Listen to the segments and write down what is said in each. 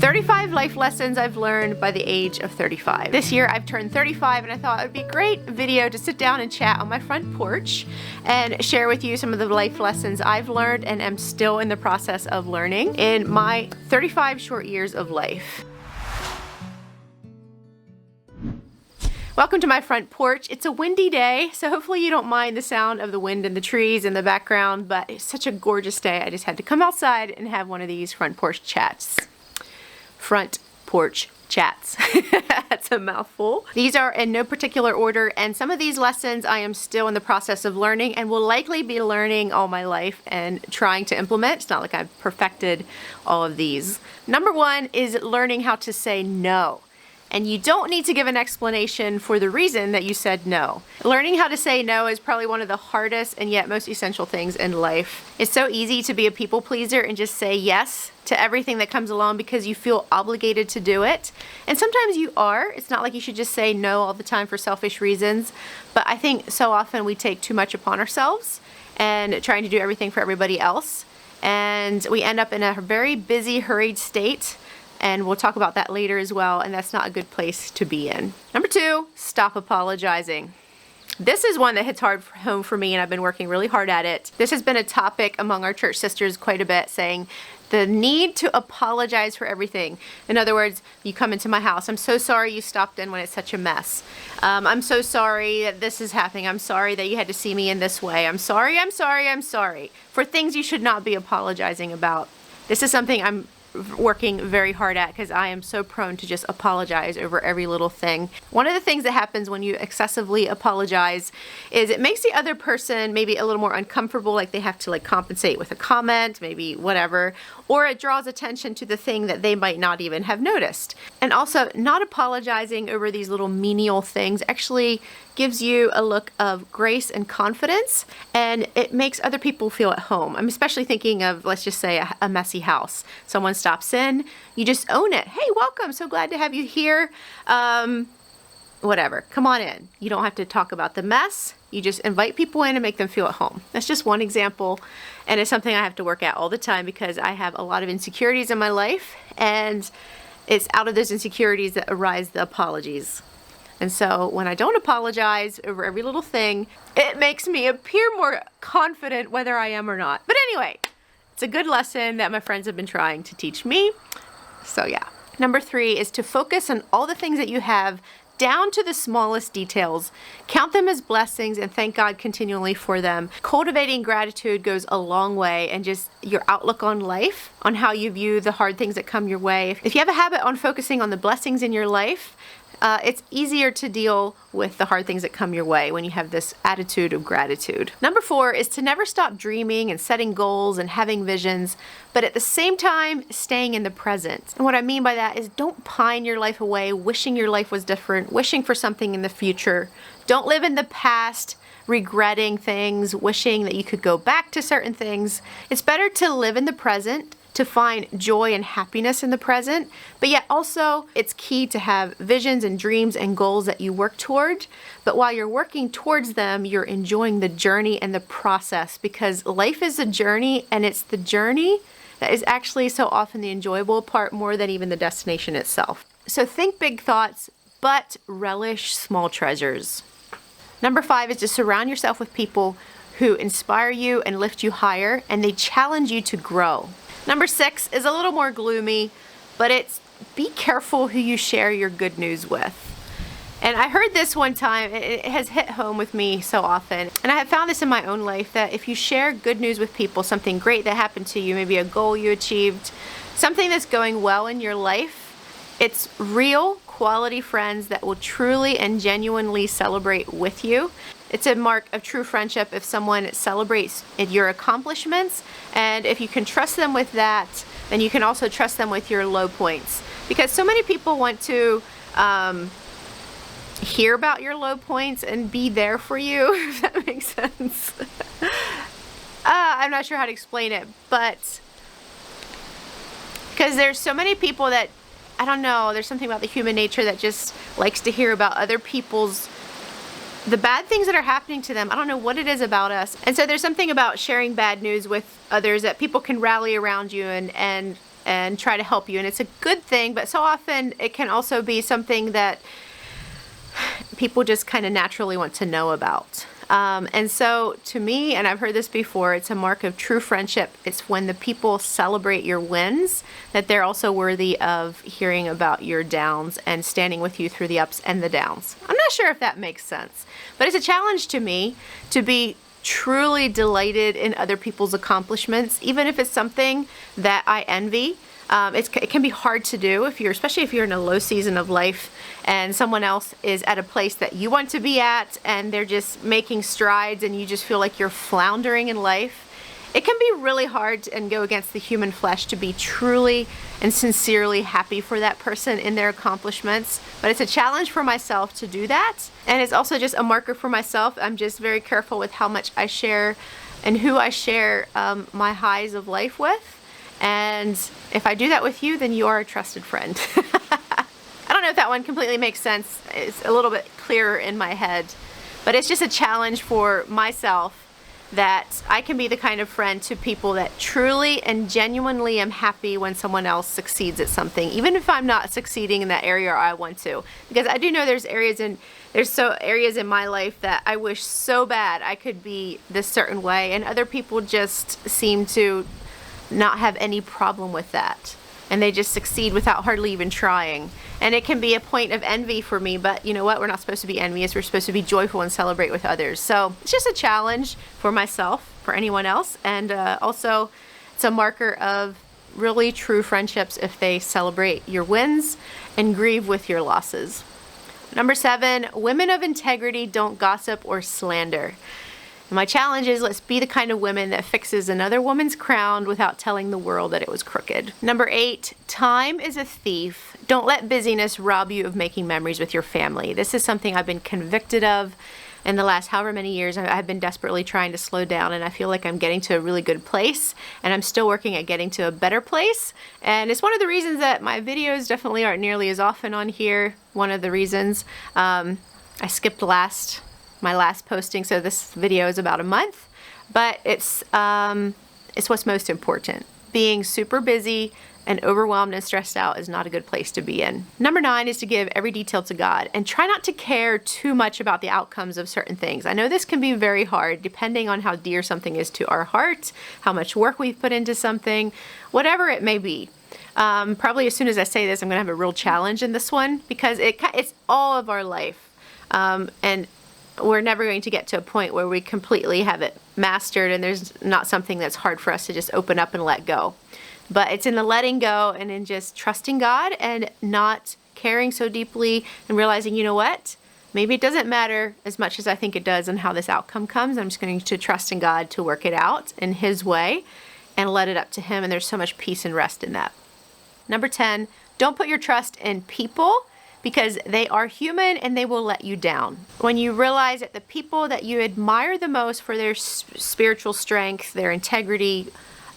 35 life lessons I've learned by the age of 35. This year I've turned 35 and I thought it would be a great video to sit down and chat on my front porch and share with you some of the life lessons I've learned and am still in the process of learning in my 35 short years of life. Welcome to my front porch. It's a windy day, so hopefully you don't mind the sound of the wind and the trees in the background, but it's such a gorgeous day. I just had to come outside and have one of these front porch chats. Front porch chats. That's a mouthful. These are in no particular order, and some of these lessons I am still in the process of learning and will likely be learning all my life and trying to implement. It's not like I've perfected all of these. Number one is learning how to say no. And you don't need to give an explanation for the reason that you said no. Learning how to say no is probably one of the hardest and yet most essential things in life. It's so easy to be a people pleaser and just say yes to everything that comes along because you feel obligated to do it. And sometimes you are. It's not like you should just say no all the time for selfish reasons. But I think so often we take too much upon ourselves and trying to do everything for everybody else. And we end up in a very busy, hurried state. And we'll talk about that later as well, and that's not a good place to be in. Number two, stop apologizing. This is one that hits hard home for me, and I've been working really hard at it. This has been a topic among our church sisters quite a bit, saying the need to apologize for everything. In other words, you come into my house, I'm so sorry you stopped in when it's such a mess. I'm so sorry that this is happening. I'm sorry that you had to see me in this way. I'm sorry for things you should not be apologizing about. This is something I'm working very hard at because I am so prone to just apologize over every little thing. One of the things that happens when you excessively apologize is it makes the other person maybe a little more uncomfortable, like they have to compensate with a comment, maybe whatever, or it draws attention to the thing that they might not even have noticed. And also, not apologizing over these little menial things actually gives you a look of grace and confidence, and it makes other people feel at home. I'm especially thinking of, let's just say, a messy house. Someone stops in, you just own it. Hey, welcome, so glad to have you here. Whatever, come on in. You don't have to talk about the mess. You just invite people in and make them feel at home. That's just one example, and it's something I have to work at all the time because I have a lot of insecurities in my life, and it's out of those insecurities that arise the apologies. And so when I don't apologize over every little thing, it makes me appear more confident whether I am or not. But anyway, it's a good lesson that my friends have been trying to teach me. So yeah. Number three is to focus on all the things that you have down to the smallest details. Count them as blessings and thank God continually for them. Cultivating gratitude goes a long way, and just your outlook on life, on how you view the hard things that come your way. If you have a habit on focusing on the blessings in your life, it's easier to deal with the hard things that come your way when you have this attitude of gratitude. Number four is to never stop dreaming and setting goals and having visions, but at the same time, staying in the present. And what I mean by that is don't pine your life away, wishing your life was different, wishing for something in the future. Don't live in the past, regretting things, wishing that you could go back to certain things. It's better to live in the present, to find joy and happiness in the present, but yet also it's key to have visions and dreams and goals that you work toward. But while you're working towards them, you're enjoying the journey and the process, because life is a journey, and it's the journey that is actually so often the enjoyable part more than even the destination itself. So think big thoughts, but relish small treasures. Number five is to surround yourself with people who inspire you and lift you higher, and they challenge you to grow. Number six is a little more gloomy, but it's be careful who you share your good news with. And I heard this one time, it has hit home with me so often. And I have found this in my own life, that if you share good news with people, something great that happened to you, maybe a goal you achieved, something that's going well in your life, it's real quality friends that will truly and genuinely celebrate with you. It's a mark of true friendship if someone celebrates your accomplishments, and if you can trust them with that, then you can also trust them with your low points. Because so many people want to hear about your low points and be there for you, if that makes sense. I'm not sure how to explain it, but because there's so many people that, I don't know, there's something about the human nature that just likes to hear about other people's the bad things that are happening to them. I don't know what it is about us. And so there's something about sharing bad news with others that people can rally around you and and try to help you. And it's a good thing, but so often it can also be something that people just kind of naturally want to know about. And so to me, and I've heard this before, it's a mark of true friendship. It's when the people celebrate your wins, that they're also worthy of hearing about your downs and standing with you through the ups and the downs. I'm not sure if that makes sense, but it's a challenge to me to be truly delighted in other people's accomplishments, even if it's something that I envy. It can be hard to do especially if you're in a low season of life and someone else is at a place that you want to be at and they're just making strides and you just feel like you're floundering in life. It can be really hard and go against the human flesh to be truly and sincerely happy for that person in their accomplishments. But it's a challenge for myself to do that. And it's also just a marker for myself. I'm just very careful with how much I share and who I share my highs of life with. And if I do that with you, then you are a trusted friend. I don't know if that one completely makes sense. It's a little bit clearer in my head. But it's just a challenge for myself that I can be the kind of friend to people that truly and genuinely am happy when someone else succeeds at something, even if I'm not succeeding in that area I want to. Because I do know there's areas in my life that I wish so bad I could be this certain way, and other people just seem to not have any problem with that, and they just succeed without hardly even trying. And it can be a point of envy for me, but you know what? We're not supposed to be envious. We're supposed to be joyful and celebrate with others. So it's just a challenge for myself, for anyone else, and also it's a marker of really true friendships if they celebrate your wins and grieve with your losses. Number 7, women of integrity don't gossip or slander. And my challenge is, let's be the kind of women that fixes another woman's crown without telling the world that it was crooked. Number 8, time is a thief. Don't let busyness rob you of making memories with your family. This is something I've been convicted of in the last however many years. I've been desperately trying to slow down, and I feel like I'm getting to a really good place, and I'm still working at getting to a better place. And it's one of the reasons that my videos definitely aren't nearly as often on here. One of the reasons. I skipped my last posting, so this video is about a month, but it's what's most important. Being super busy and overwhelmed and stressed out is not a good place to be in. Number 9 is to give every detail to God and try not to care too much about the outcomes of certain things. I know this can be very hard depending on how dear something is to our heart, how much work we've put into something, whatever it may be. Probably as soon as I say this, I'm gonna have a real challenge in this one, because it's all of our life. And we're never going to get to a point where we completely have it mastered and there's not something that's hard for us to just open up and let go. But it's in the letting go and in just trusting God and not caring so deeply and realizing, you know what? Maybe it doesn't matter as much as I think it does and how this outcome comes. I'm just going to trust in God to work it out in His way and let it up to Him. And there's so much peace and rest in that. Number 10, don't put your trust in people, because they are human and they will let you down. When you realize that the people that you admire the most for their spiritual strength, their integrity,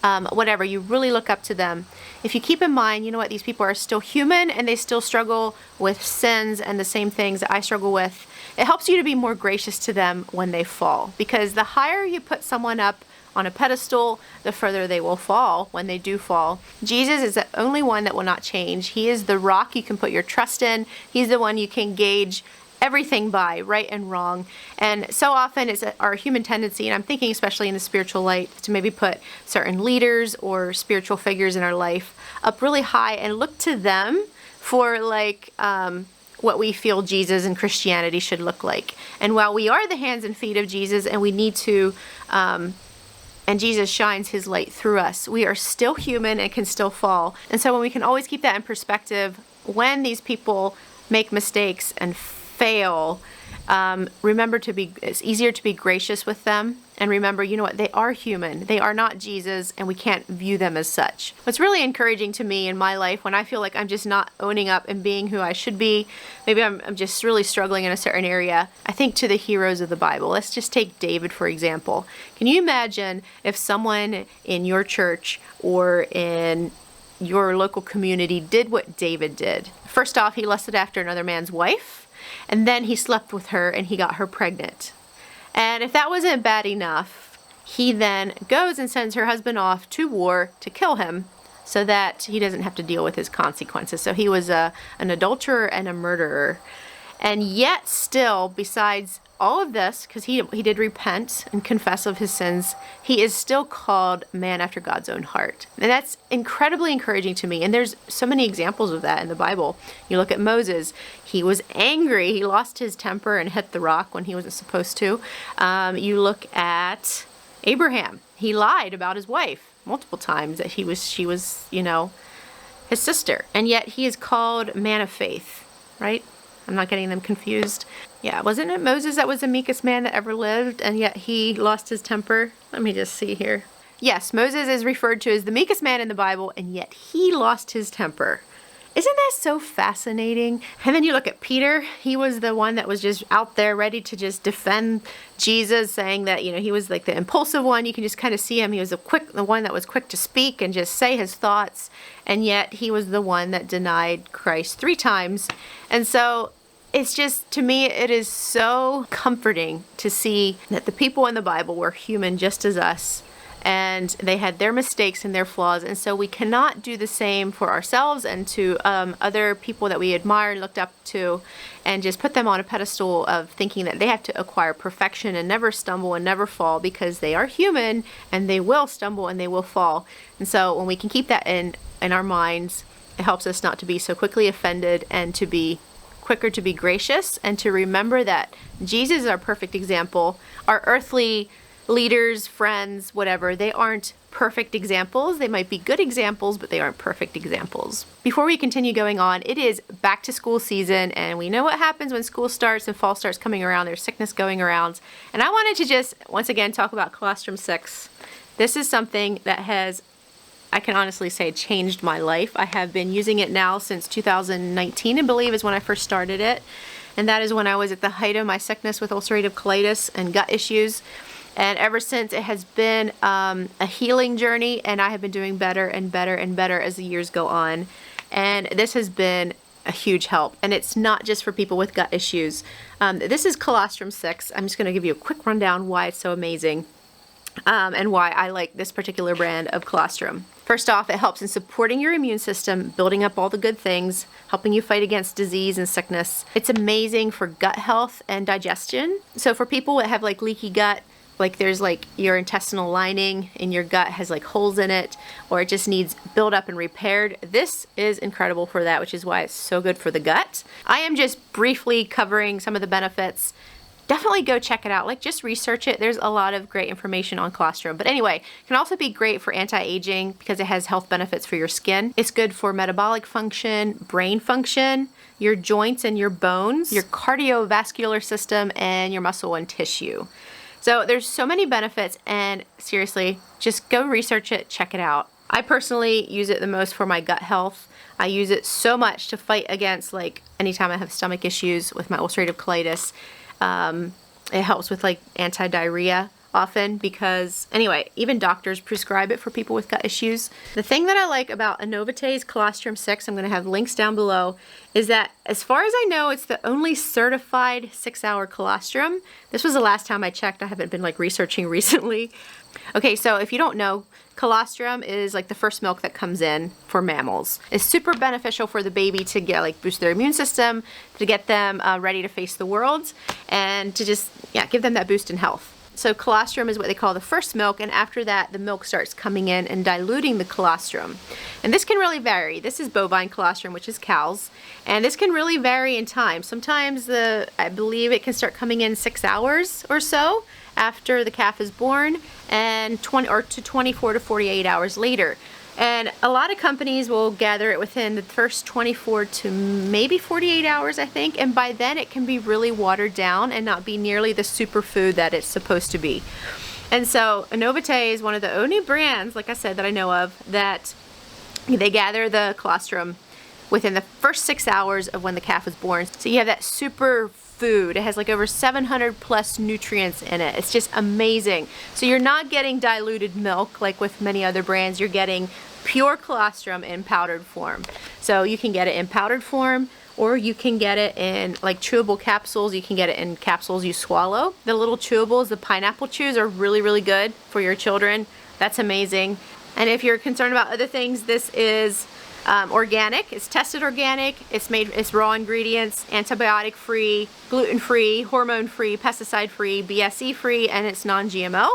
whatever, you really look up to them. If you keep in mind, you know what, these people are still human and they still struggle with sins and the same things that I struggle with, it helps you to be more gracious to them when they fall. Because the higher you put someone up on a pedestal, the further they will fall when they do fall. Jesus is the only one that will not change. He is the rock you can put your trust in. He's the one you can gauge everything by, right and wrong. And so often it's our human tendency, and I'm thinking especially in the spiritual light, to maybe put certain leaders or spiritual figures in our life up really high and look to them for what we feel Jesus and Christianity should look like. And while we are the hands and feet of Jesus and we need to and Jesus shines His light through us, we are still human and can still fall. And so when we can always keep that in perspective, when these people make mistakes and fail, remember it's easier to be gracious with them. And remember, you know what, they are human. They are not Jesus, and we can't view them as such. What's really encouraging to me in my life, when I feel like I'm just not owning up and being who I should be, maybe I'm just really struggling in a certain area, I think to the heroes of the Bible. Let's just take David, for example. Can you imagine if someone in your church or in your local community did what David did? First off, he lusted after another man's wife, and then he slept with her and he got her pregnant. And if that wasn't bad enough, he then goes and sends her husband off to war to kill him so that he doesn't have to deal with his consequences. So he was an adulterer and a murderer. And yet still, besides all of this, because he did repent and confess of his sins, he is still called man after God's own heart. And that's incredibly encouraging to me. And there's so many examples of that in the Bible. You look at Moses. He was angry. He lost his temper and hit the rock when he wasn't supposed to. You look at Abraham. He lied about his wife multiple times, that she was, his sister. And yet he is called man of faith, right? I'm not getting them confused. Yeah, wasn't it Moses that was the meekest man that ever lived, and yet he lost his temper? Let me just see here. Yes, Moses is referred to as the meekest man in the Bible, and yet he lost his temper. Isn't that so fascinating? And then you look at Peter. He was the one that was just out there ready to just defend Jesus, saying that, he was like the impulsive one. You can just kind of see him. He was the one that was quick to speak and just say his thoughts. And yet he was the one that denied Christ 3 times. And so it's just, to me, it is so comforting to see that the people in the Bible were human just as us. And they had their mistakes and their flaws. And so we cannot do the same for ourselves and to other people that we admire and looked up to, and just put them on a pedestal of thinking that they have to acquire perfection and never stumble and never fall, because they are human and they will stumble and they will fall. And so when we can keep that in our minds, it helps us not to be so quickly offended, and to be quicker to be gracious, and to remember that Jesus is our perfect example. Our earthly leaders, friends, whatever, they aren't perfect examples. They might be good examples, but they aren't perfect examples. Before we continue going on, it is back to school season, and we know what happens when school starts and fall starts coming around. There's sickness going around. And I wanted to just, once again, talk about Colostrum 6. This is something that has, I can honestly say, changed my life. I have been using it now since 2019, I believe, is when I first started it. And that is when I was at the height of my sickness with ulcerative colitis and gut issues. And ever since, it has been a healing journey, and I have been doing better and better and better as the years go on. And this has been a huge help. And it's not just for people with gut issues. This is Colostrum 6. I'm just going to give you a quick rundown why it's so amazing, and why I like this particular brand of colostrum. First off, it helps in supporting your immune system, building up all the good things, helping you fight against disease and sickness. It's amazing for gut health and digestion. So for people that have leaky gut, there's your intestinal lining in your gut has holes in it, or it just needs built up and repaired. This is incredible for that, which is why it's so good for the gut. I am just briefly covering some of the benefits. Definitely go check it out. Just research it. There's a lot of great information on colostrum. But anyway, it can also be great for anti-aging because it has health benefits for your skin. It's good for metabolic function, brain function, your joints and your bones, your cardiovascular system, and your muscle and tissue. So there's so many benefits, and seriously, just go research it, check it out. I personally use it the most for my gut health. I use it so much to fight against anytime I have stomach issues with my ulcerative colitis. It helps with anti-diarrhea often, because anyway, even doctors prescribe it for people with gut issues. The thing that I like about Inovate's Colostrum 6, I'm going to have links down below, is that as far as I know, it's the only certified 6-hour colostrum. This was the last time I checked. I haven't been researching recently. Okay, so if you don't know, colostrum is the first milk that comes in for mammals. It's super beneficial for the baby to get boost their immune system, to get them ready to face the world, and to just give them that boost in health. So colostrum is what they call the first milk, and after that the milk starts coming in and diluting the colostrum. And this can really vary. This is bovine colostrum, which is cows, and this can really vary in time. Sometimes I believe it can start coming in 6 hours or so after the calf is born, and 24 to 48 hours later. And a lot of companies will gather it within the first 24 to maybe 48 hours, I think. And by then it can be really watered down and not be nearly the superfood that it's supposed to be. And so Innovate is one of the only brands, like I said, that I know of that they gather the colostrum within the first 6 hours of when the calf was born. So you have that super food. It has over 700 plus nutrients in it. It's just amazing. So you're not getting diluted milk like with many other brands. You're getting pure colostrum in powdered form. So you can get it in powdered form, or you can get it in chewable capsules. You can get it in capsules you swallow. The little chewables, the pineapple chews, are really, really good for your children. That's amazing. And if you're concerned about other things, this is organic. It's tested organic. It's raw ingredients, antibiotic free, gluten free, hormone free, pesticide free, BSE free, and it's non-GMO.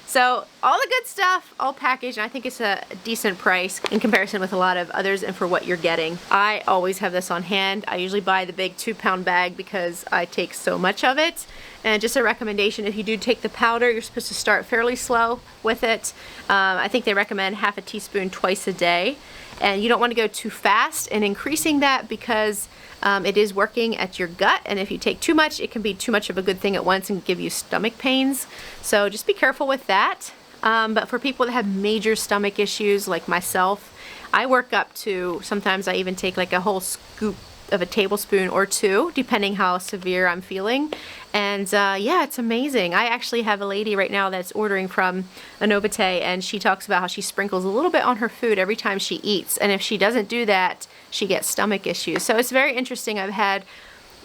So all the good stuff, all packaged, and I think it's a decent price in comparison with a lot of others and for what you're getting. I always have this on hand. I usually buy the big 2-pound bag because I take so much of it. And just a recommendation, if you do take the powder, you're supposed to start fairly slow with it. I think they recommend half a teaspoon twice a day. And you don't want to go too fast in increasing that because it is working at your gut, and if you take too much, it can be too much of a good thing at once and give you stomach pains. So just be careful with that. But for people that have major stomach issues like myself, I work up to, sometimes I even take like a whole scoop of a tablespoon or two, depending how severe I'm feeling. And yeah, it's amazing. I actually have a lady right now that's ordering from Novate, and she talks about how she sprinkles a little bit on her food every time she eats. And if she doesn't do that, she gets stomach issues. So it's very interesting. I've had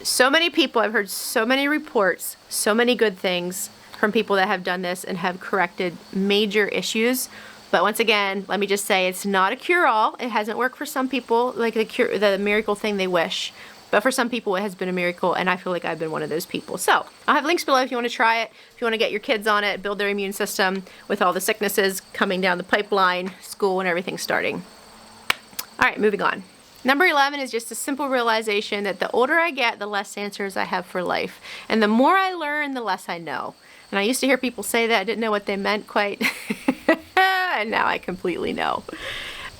so many people, I've heard so many reports, so many good things from people that have done this and have corrected major issues. But once again, let me just say, it's not a cure-all. It hasn't worked for some people, like the miracle thing they wish. But for some people, it has been a miracle, and I feel like I've been one of those people. So I'll have links below if you want to try it, if you want to get your kids on it, build their immune system with all the sicknesses coming down the pipeline, school and everything starting. All right, moving on. Number 11 is just a simple realization that the older I get, the less answers I have for life. And the more I learn, the less I know. And I used to hear people say that. I didn't know what they meant quite. And now I completely know.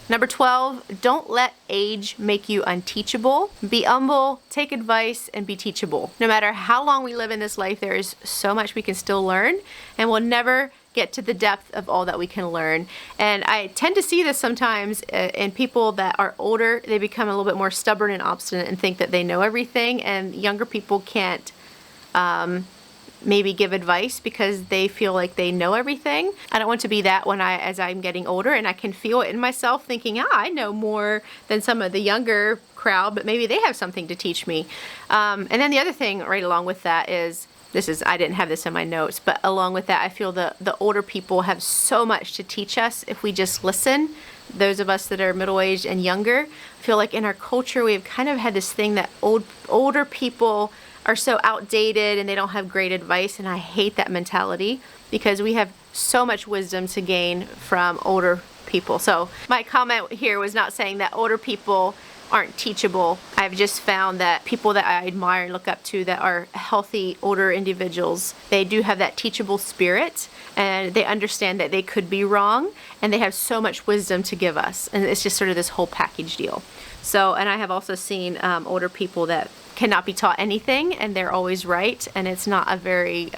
Number 12, don't let age make you unteachable. Be humble, take advice, and be teachable. No matter how long we live in this life, there is so much we can still learn, and we'll never get to the depth of all that we can learn. And I tend to see this sometimes in people that are older. They become a little bit more stubborn and obstinate and think that they know everything, and younger people can't maybe give advice because they feel like they know everything. I don't want to be that as I'm getting older, and I can feel it in myself thinking, I know more than some of the younger crowd, but maybe they have something to teach me. And then the other thing right along with that is, I didn't have this in my notes, but along with that, I feel the older people have so much to teach us if we just listen. Those of us that are middle-aged and younger, I feel like in our culture, we've kind of had this thing that older people are so outdated and they don't have great advice, and I hate that mentality because we have so much wisdom to gain from older people. So my comment here was not saying that older people aren't teachable. I've just found that people that I admire and look up to that are healthy older individuals, they do have that teachable spirit, and they understand that they could be wrong, and they have so much wisdom to give us, and it's just sort of this whole package deal. So, and I have also seen older people that cannot be taught anything, and they're always right, and it's not a very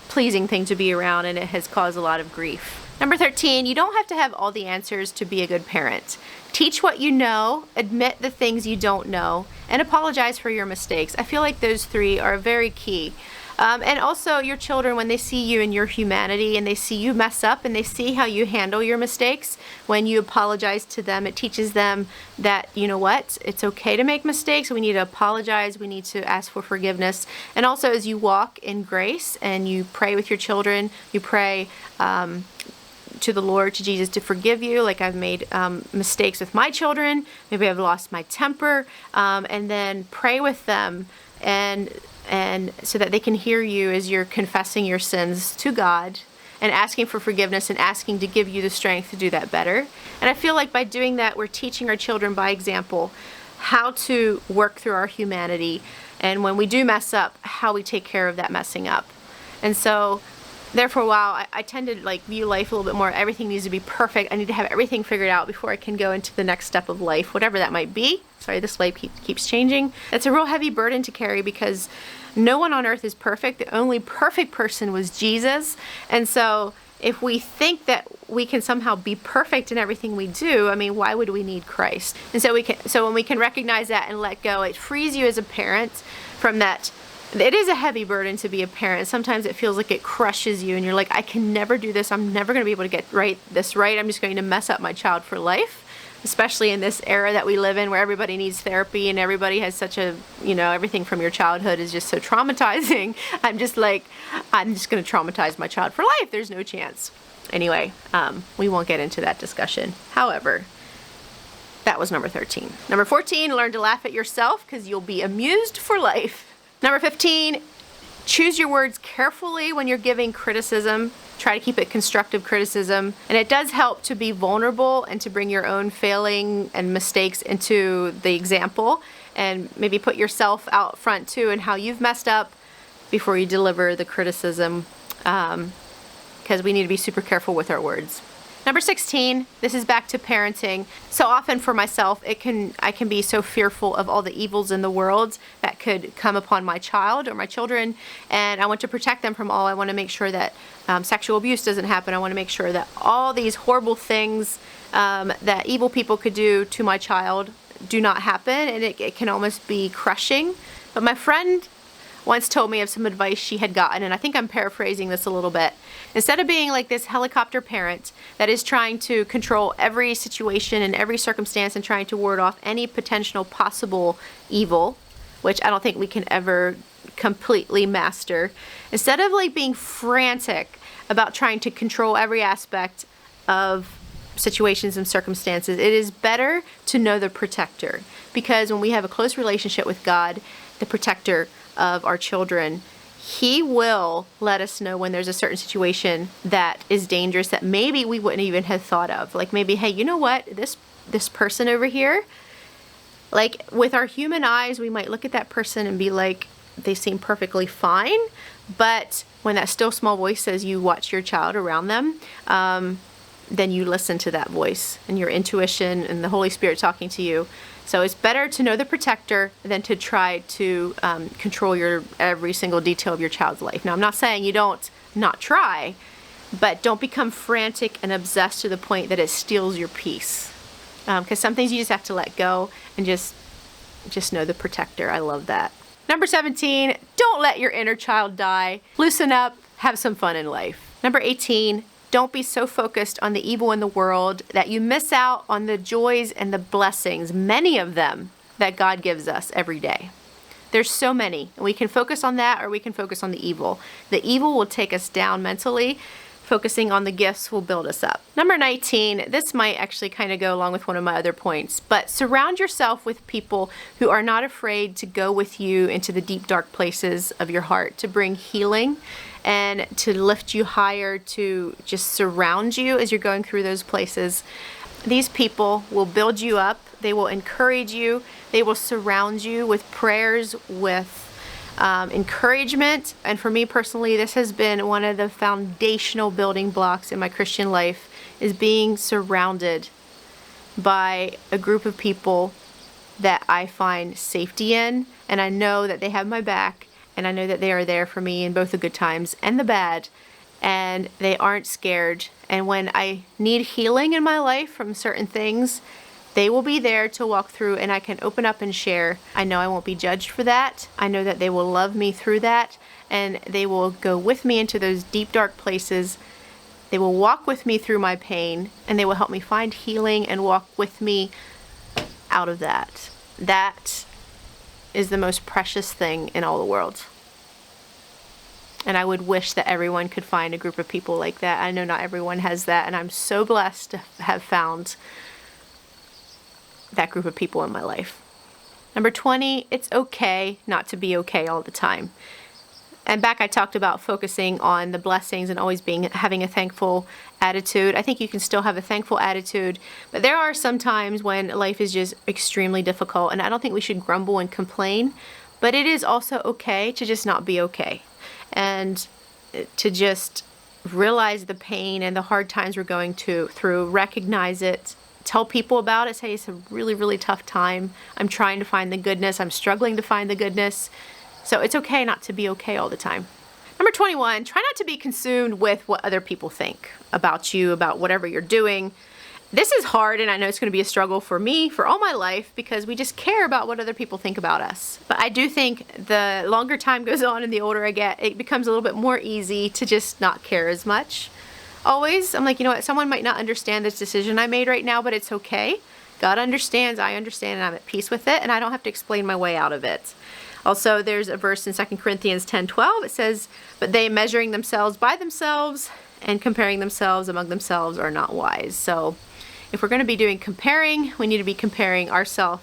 pleasing thing to be around, and it has caused a lot of grief. Number 13, you don't have to have all the answers to be a good parent. Teach what you know, admit the things you don't know, and apologize for your mistakes. I feel like those three are very key. And also your children, when they see you in your humanity and they see you mess up and they see how you handle your mistakes, when you apologize to them, it teaches them that, you know what, it's okay to make mistakes. We need to apologize. We need to ask for forgiveness. And also as you walk in grace and you pray with your children, you pray to the Lord, to Jesus, to forgive you. Like I've made mistakes with my children. Maybe I've lost my temper. And then pray with them and so that they can hear you as you're confessing your sins to God and asking for forgiveness and asking to give you the strength to do that better. And I feel like by doing that, we're teaching our children by example how to work through our humanity, and when we do mess up, how we take care of that messing up. And so there for a while, I tend to view life a little bit more, everything needs to be perfect. I need to have everything figured out before I can go into the next step of life, whatever that might be. Sorry, this life keeps changing. It's a real heavy burden to carry because no one on earth is perfect. The only perfect person was Jesus. And so if we think that we can somehow be perfect in everything we do, I mean, why would we need Christ? And so when we can recognize that and let go, it frees you as a parent from that. It is a heavy burden to be a parent. Sometimes it feels like it crushes you and you're like, I can never do this. I'm never going to be able to get this right. I'm just going to mess up my child for life, especially in this era that we live in where everybody needs therapy and everybody has such a, everything from your childhood is just so traumatizing. I'm just going to traumatize my child for life. There's no chance. Anyway, we won't get into that discussion. However, that was number 13. Number 14, learn to laugh at yourself because you'll be amused for life. Number 15, choose your words carefully when you're giving criticism. Try to keep it constructive criticism. And it does help to be vulnerable and to bring your own failing and mistakes into the example, and maybe put yourself out front too and how you've messed up before you deliver the criticism, because we need to be super careful with our words. Number 16, this is back to parenting. So often for myself, I can be so fearful of all the evils in the world that could come upon my child or my children, and I want to protect them from all. I want to make sure that sexual abuse doesn't happen. I want to make sure that all these horrible things that evil people could do to my child do not happen, and it can almost be crushing. But my friend once told me of some advice she had gotten, and I think I'm paraphrasing this a little bit. Instead of being like this helicopter parent that is trying to control every situation and every circumstance and trying to ward off any potential possible evil, which I don't think we can ever completely master, instead of like being frantic about trying to control every aspect of situations and circumstances, it is better to know the protector. Because when we have a close relationship with God, the protector of our children, He will let us know when there's a certain situation that is dangerous that maybe we wouldn't even have thought of. Like maybe, hey, you know what? This person over here, like with our human eyes, we might look at that person and be like, they seem perfectly fine. But when that still small voice says you watch your child around them, then you listen to that voice and your intuition and the Holy Spirit talking to you. So it's better to know the protector than to try to control every single detail of your child's life. Now, I'm not saying you don't not try, but don't become frantic and obsessed to the point that it steals your peace. Because some things you just have to let go and just know the protector. I love that. Number 17, don't let your inner child die. Loosen up, have some fun in life. Number 18, don't be so focused on the evil in the world that you miss out on the joys and the blessings, many of them, that God gives us every day. There's so many, and we can focus on that or we can focus on the evil. The evil will take us down mentally. Focusing on the gifts will build us up. Number 19, this might actually kind of go along with one of my other points, but surround yourself with people who are not afraid to go with you into the deep, dark places of your heart, to bring healing and to lift you higher, to just surround you as you're going through those places. These people will build you up. They will encourage you. They will surround you with prayers, with encouragement. And for me personally, this has been one of the foundational building blocks in my Christian life, is being surrounded by a group of people that I find safety in, and I know that they have my back, and I know that they are there for me in both the good times and the bad, and they aren't scared. And when I need healing in my life from certain things, they will be there to walk through, and I can open up and share. I know I won't be judged for that. I know that they will love me through that, and they will go with me into those deep, dark places. They will walk with me through my pain, and they will help me find healing and walk with me out of that. That is the most precious thing in all the world. And I would wish that everyone could find a group of people like that. I know not everyone has that, and I'm so blessed to have found that group of people in my life. Number 20, it's okay not to be okay all the time. And back I talked about focusing on the blessings and always having a thankful attitude. I think you can still have a thankful attitude, but there are some times when life is just extremely difficult, and I don't think we should grumble and complain, but it is also okay to just not be okay, and to just realize the pain and the hard times we're going through, recognize it, tell people about it, say it's a really, really tough time. I'm trying to find the goodness. I'm struggling to find the goodness. So it's okay not to be okay all the time. Number 21, try not to be consumed with what other people think about you, about whatever you're doing. This is hard, and I know it's going to be a struggle for me for all my life, because we just care about what other people think about us. But I do think the longer time goes on and the older I get, it becomes a little bit more easy to just not care as much. Always, I'm like, you know what, someone might not understand this decision I made right now, but it's okay. God understands, I understand, and I'm at peace with it, and I don't have to explain my way out of it. Also, there's a verse in 2 Corinthians 10:12. It says, but they, measuring themselves by themselves, and comparing themselves among themselves are not wise. So if we're going to be doing comparing, we need to be comparing ourselves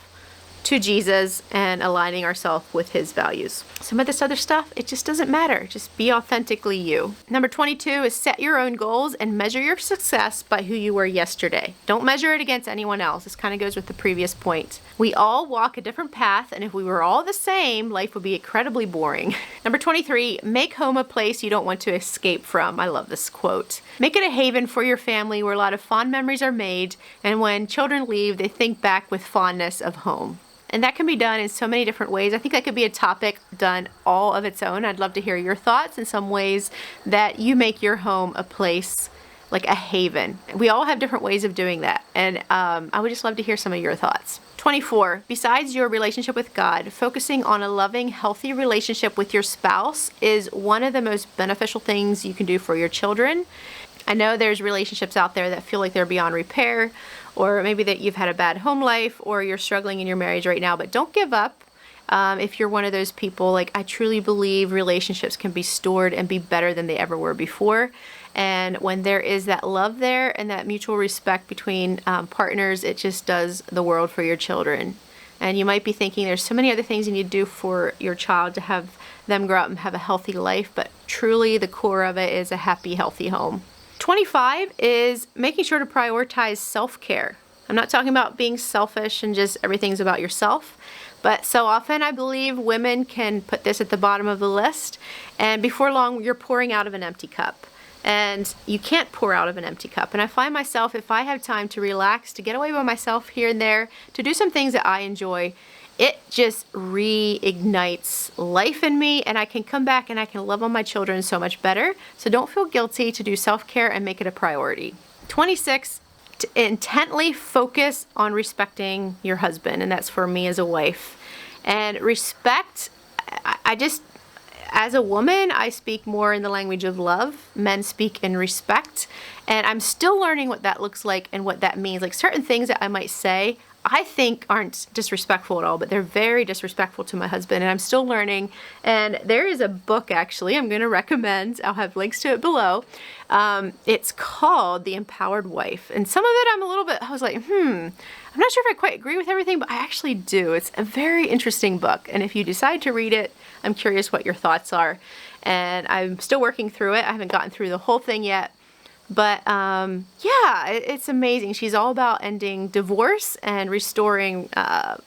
to Jesus and aligning ourselves with his values. Some of this other stuff, it just doesn't matter. Just be authentically you. Number 22 is set your own goals and measure your success by who you were yesterday. Don't measure it against anyone else. This kind of goes with the previous point. We all walk a different path, and if we were all the same, life would be incredibly boring. Number 23, make home a place you don't want to escape from. I love this quote. Make it a haven for your family where a lot of fond memories are made, and when children leave, they think back with fondness of home. And that can be done in so many different ways. I think that could be a topic done all of its own. I'd love to hear your thoughts in some ways that you make your home a place, like a haven. We all have different ways of doing that. And I would just love to hear some of your thoughts. 24, besides your relationship with God, focusing on a loving, healthy relationship with your spouse is one of the most beneficial things you can do for your children. I know there's relationships out there that feel like they're beyond repair, or maybe that you've had a bad home life, or you're struggling in your marriage right now, but don't give up. If you're one of those people, like, I truly believe relationships can be stored and be better than they ever were before. And when there is that love there and that mutual respect between partners, it just does the world for your children. And you might be thinking there's so many other things you need to do for your child to have them grow up and have a healthy life, but truly the core of it is a happy, healthy home. 25 is making sure to prioritize self-care. I'm not talking about being selfish and just everything's about yourself, but so often I believe women can put this at the bottom of the list, and before long you're pouring out of an empty cup. And you can't pour out of an empty cup. And I find myself, if I have time to relax, to get away by myself here and there, to do some things that I enjoy, it just reignites life in me, and I can come back and I can love on my children so much better. So don't feel guilty to do self-care and make it a priority. 26, to intently focus on respecting your husband, and that's for me as a wife. And respect, I just, as a woman, I speak more in the language of love. Men speak in respect, and I'm still learning what that looks like and what that means. Like, certain things that I might say, I think aren't disrespectful at all, but they're very disrespectful to my husband, and I'm still learning. And there is a book, actually, I'm going to recommend. I'll have links to it below. It's called The Empowered Wife. And some of it I was like, I'm not sure if I quite agree with everything, but I actually do. It's a very interesting book. And if you decide to read it, I'm curious what your thoughts are. And I'm still working through it. I haven't gotten through the whole thing yet. But yeah, it's amazing. She's all about ending divorce and restoring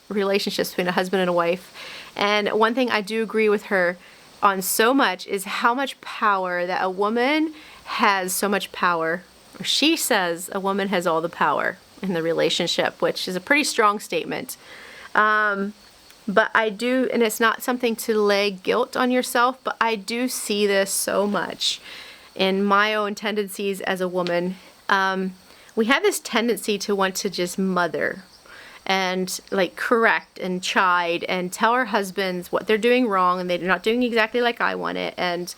relationships between a husband and a wife. And one thing I do agree with her on so much is how much power that a woman has, so much power. She says a woman has all the power in the relationship, which is a pretty strong statement. But I do, and it's not something to lay guilt on yourself, but I do see this so much in my own tendencies as a woman. We have this tendency to want to just mother and like correct and chide and tell our husbands what they're doing wrong and they're not doing exactly like I want it. And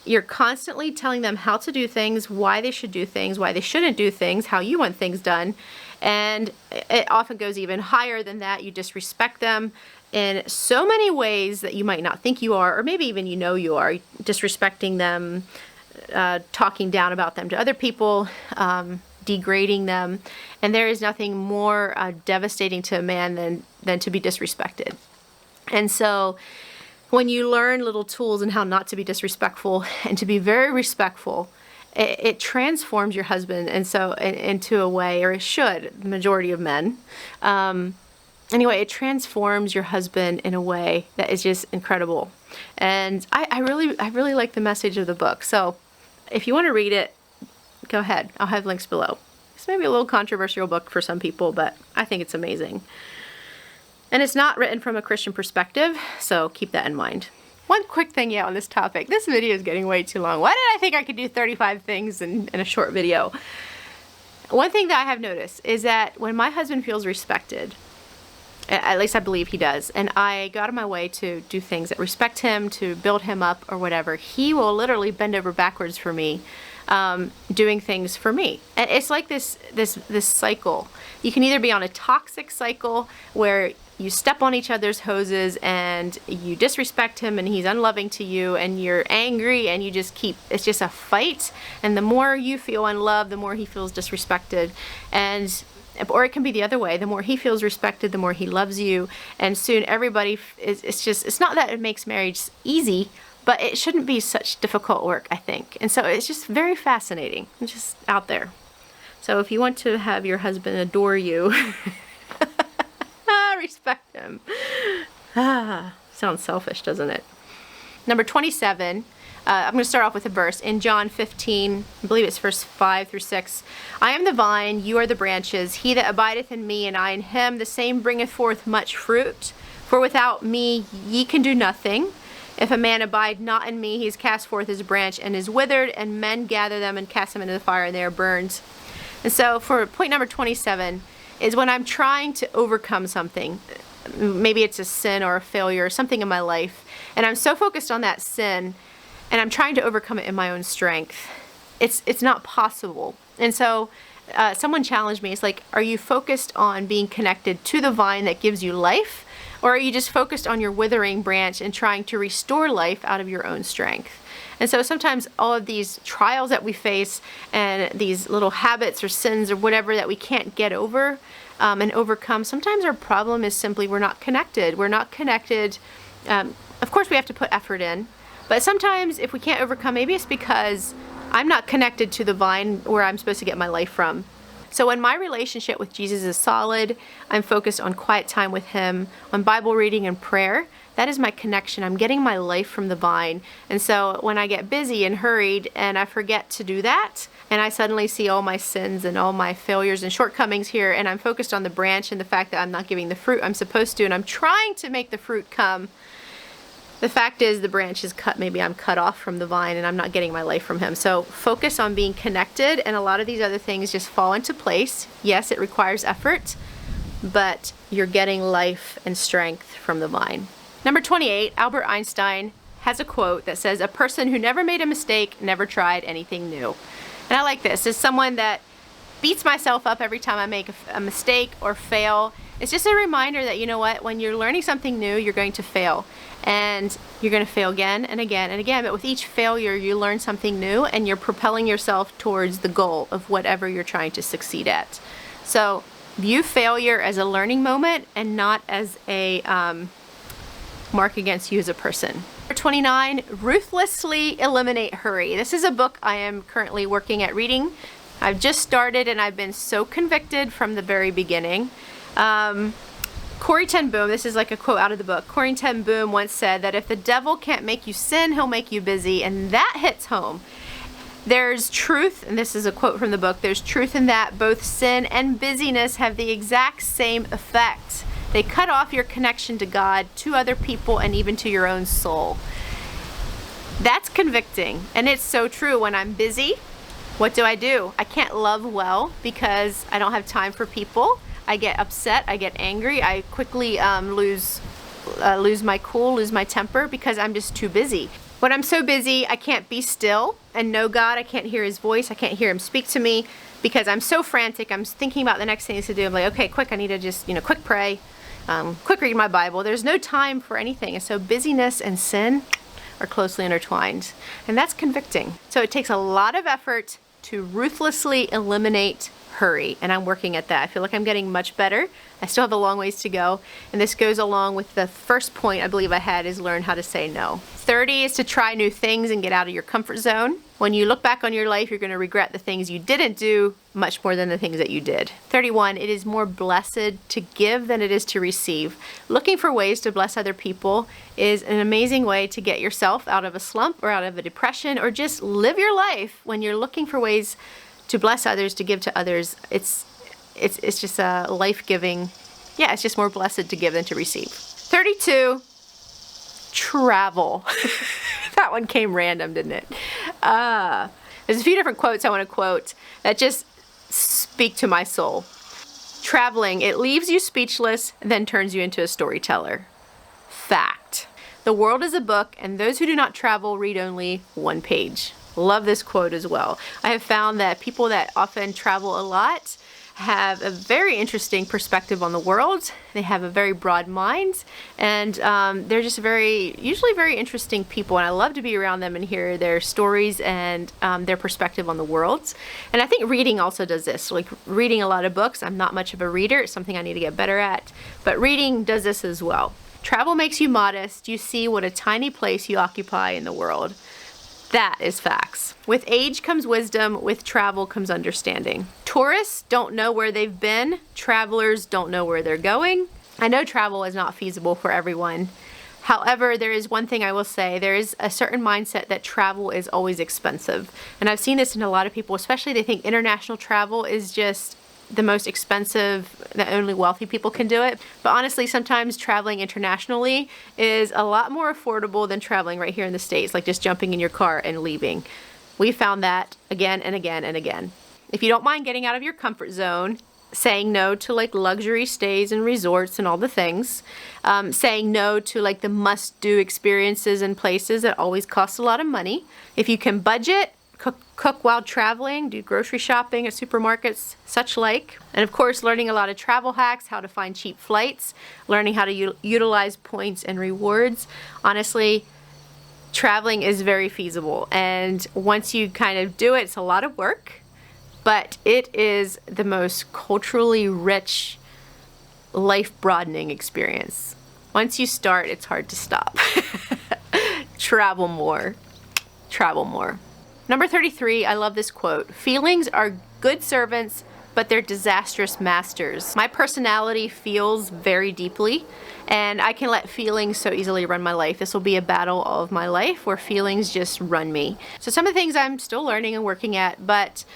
you're constantly telling them how to do things, why they should do things, why they shouldn't do things, how you want things done. And it often goes even higher than that. You disrespect them in so many ways that you might not think you are, or maybe even you know you are, disrespecting them, talking down about them to other people, degrading them. And there is nothing more devastating to a man than to be disrespected. And so when you learn little tools on how not to be disrespectful and to be very respectful, it transforms your husband into a way, or it should, the majority of men. Anyway, it transforms your husband in a way that is just incredible. And I really like the message of the book. So if you want to read it, go ahead. I'll have links below. It's maybe a little controversial book for some people, but I think it's amazing. And it's not written from a Christian perspective, so keep that in mind. One quick thing on this topic. This video is getting way too long. Why did I think I could do 35 things in a short video? One thing that I have noticed is that when my husband feels respected, at least I believe he does, and I go out of my way to do things that respect him, to build him up or whatever, he will literally bend over backwards for me, doing things for me. And it's like this cycle. You can either be on a toxic cycle where you step on each other's hoses and you disrespect him and he's unloving to you and you're angry and you just keep, it's just a fight. And the more you feel unloved, the more he feels disrespected. Or it can be the other way. The more he feels respected, the more he loves you. And soon everybody, it's not that it makes marriage easy, but it shouldn't be such difficult work, I think. And so it's just very fascinating. It's just out there. So if you want to have your husband adore you, respect him. Sounds selfish, doesn't it? Number 27, I'm going to start off with a verse. In John 15, I believe it's verse 5 through 6. I am the vine, you are the branches. He that abideth in me, and I in him, the same bringeth forth much fruit. For without me ye can do nothing. If a man abide not in me, he is cast forth as a branch and is withered, and men gather them and cast them into the fire, and they are burned. And so for point number 27 is when I'm trying to overcome something. Maybe it's a sin or a failure or something in my life, and I'm so focused on that sin, and I'm trying to overcome it in my own strength. It's not possible. And so someone challenged me. It's like, are you focused on being connected to the vine that gives you life? Or are you just focused on your withering branch and trying to restore life out of your own strength? And so sometimes all of these trials that we face and these little habits or sins or whatever that we can't get over and overcome, sometimes our problem is simply we're not connected. We're not connected. Of course, we have to put effort in. But sometimes if we can't overcome, maybe it's because I'm not connected to the vine where I'm supposed to get my life from. So when my relationship with Jesus is solid, I'm focused on quiet time with him, on Bible reading and prayer. That is my connection. I'm getting my life from the vine. And so when I get busy and hurried and I forget to do that, and I suddenly see all my sins and all my failures and shortcomings here, and I'm focused on the branch and the fact that I'm not giving the fruit I'm supposed to, and I'm trying to make the fruit come, the fact is the branch is cut. Maybe I'm cut off from the vine and I'm not getting my life from him. So focus on being connected, and a lot of these other things just fall into place. Yes, it requires effort, but you're getting life and strength from the vine. Number 28, Albert Einstein has a quote that says, "A person who never made a mistake never tried anything new." And I like this. As someone that beats myself up every time I make a mistake or fail, it's just a reminder that, you know what, when you're learning something new, you're going to fail. And you're going to fail again and again and again. But with each failure, you learn something new and you're propelling yourself towards the goal of whatever you're trying to succeed at. So view failure as a learning moment and not as a mark against you as a person. Number 29, Ruthlessly Eliminate Hurry. This is a book I am currently working at reading. I've just started and I've been so convicted from the very beginning. Corrie ten Boom, this is like a quote out of the book. Corrie ten Boom once said that if the devil can't make you sin, he'll make you busy, and that hits home. There's truth, and this is a quote from the book, there's truth in that both sin and busyness have the exact same effect. They cut off your connection to God, to other people, and even to your own soul. That's convicting, and it's so true. When I'm busy, what do? I can't love well because I don't have time for people. I get upset, I get angry, I quickly lose my cool, lose my temper because I'm just too busy. When I'm so busy, I can't be still and know God. I can't hear his voice, I can't hear him speak to me because I'm so frantic. I'm thinking about the next things to do. I'm like, okay, quick, I need to just, quick pray, quick read my Bible. There's no time for anything. And so busyness and sin are closely intertwined. And that's convicting. So it takes a lot of effort to ruthlessly eliminate hurry, and I'm working at that. I feel like I'm getting much better. I still have a long ways to go, and this goes along with the first point I believe I had, is learn how to say no. 30 is to try new things and get out of your comfort zone. When you look back on your life, you're going to regret the things you didn't do much more than the things that you did. 31, it is more blessed to give than it is to receive. Looking for ways to bless other people is an amazing way to get yourself out of a slump or out of a depression, or just live your life when you're looking for ways to bless others, to give to others. It's just a life-giving, it's just more blessed to give than to receive. 32, travel. That one came random, didn't it? There's a few different quotes I want to quote that just speak to my soul. Traveling, it leaves you speechless, then turns you into a storyteller. Fact. The world is a book, and those who do not travel read only one page. Love this quote as well. I have found that people that often travel a lot have a very interesting perspective on the world. They have a very broad mind, and they're just usually very interesting people, and I love to be around them and hear their stories and their perspective on the world. And I think reading also does this, like reading a lot of books. I'm not much of a reader. It's something I need to get better at, but reading does this as well. Travel makes you modest. You see what a tiny place you occupy in the world. That is facts. With age comes wisdom, with travel comes understanding. Tourists don't know where they've been. Travelers don't know where they're going. I know travel is not feasible for everyone. However, there is one thing I will say. There is a certain mindset that travel is always expensive. And I've seen this in a lot of people, especially they think international travel is just the most expensive, that only wealthy people can do it. But honestly, sometimes traveling internationally is a lot more affordable than traveling right here in the States, like just jumping in your car and leaving. We found that again and again and again. If you don't mind getting out of your comfort zone, saying no to like luxury stays and resorts and all the things, saying no to like the must-do experiences and places that always cost a lot of money. If you can budget, cook while traveling, do grocery shopping at supermarkets, such like. And of course, learning a lot of travel hacks, how to find cheap flights, learning how to utilize points and rewards. Honestly, traveling is very feasible. And once you kind of do it, it's a lot of work, but it is the most culturally rich, life-broadening experience. Once you start, it's hard to stop. Travel more. Travel more. Number 33, I love this quote. Feelings are good servants, but they're disastrous masters. My personality feels very deeply, and I can let feelings so easily run my life. This will be a battle of my life where feelings just run me. So some of the things I'm still learning and working at, but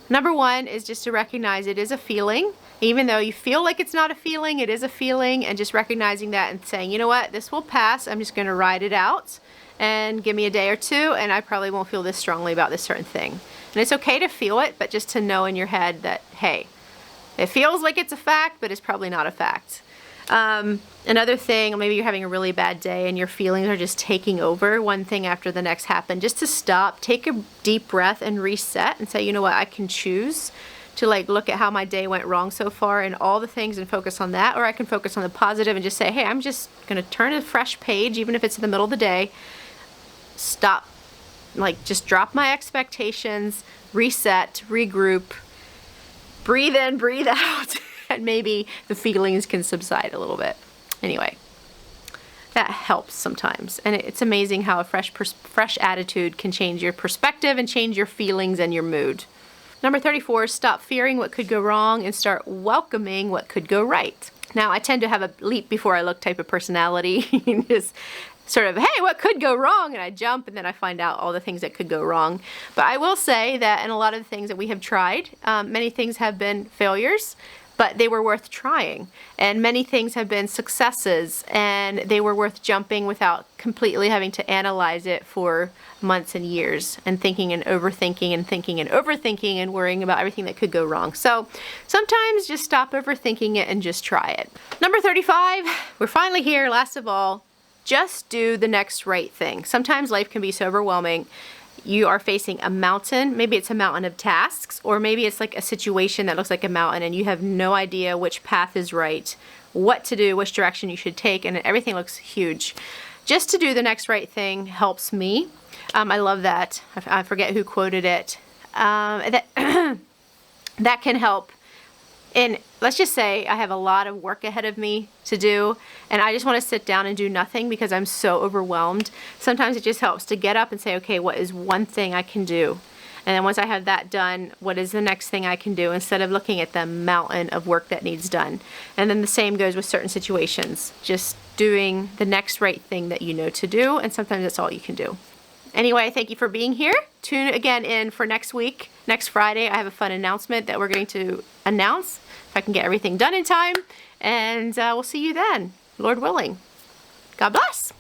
number one is just to recognize it is a feeling. Even though you feel like it's not a feeling, it is a feeling, and just recognizing that and saying, you know what, this will pass. I'm just gonna ride it out. And give me a day or two and I probably won't feel this strongly about this certain thing. And it's okay to feel it, but just to know in your head that, hey, it feels like it's a fact, but it's probably not a fact. Another thing, maybe you're having a really bad day and your feelings are just taking over, one thing after the next happen, just to stop, take a deep breath and reset and say, you know what, I can choose to like look at how my day went wrong so far and all the things and focus on that, or I can focus on the positive and just say, hey, I'm just gonna turn a fresh page, even if it's in the middle of the day. Stop, like just drop my expectations, reset, regroup, breathe in, breathe out, and maybe the feelings can subside a little bit. Anyway, that helps sometimes. And it's amazing how a fresh attitude can change your perspective and change your feelings and your mood. Number 34, stop fearing what could go wrong and start welcoming what could go right. Now, I tend to have a leap before I look type of personality. Just sort of, hey, what could go wrong? And I jump and then I find out all the things that could go wrong. But I will say that in a lot of the things that we have tried, many things have been failures, but they were worth trying. And many things have been successes, and they were worth jumping without completely having to analyze it for months and years and thinking and overthinking and thinking and overthinking and worrying about everything that could go wrong. So sometimes just stop overthinking it and just try it. Number 35, we're finally here, last of all. Just do the next right thing. Sometimes life can be so overwhelming. You are facing a mountain. Maybe it's a mountain of tasks, or maybe it's like a situation that looks like a mountain and you have no idea which path is right, what to do, which direction you should take, and everything looks huge. Just to do the next right thing helps me. I love that. I forget who quoted it. That can help. And let's just say I have a lot of work ahead of me to do, and I just want to sit down and do nothing because I'm so overwhelmed. Sometimes it just helps to get up and say, okay, what is one thing I can do? And then once I have that done, what is the next thing I can do, instead of looking at the mountain of work that needs done? And then the same goes with certain situations. Just doing the next right thing that you know to do, and sometimes that's all you can do. Anyway, thank you for being here. Tune again in for next week. Next Friday, I have a fun announcement that we're going to announce if I can get everything done in time. And we'll see you then, Lord willing. God bless.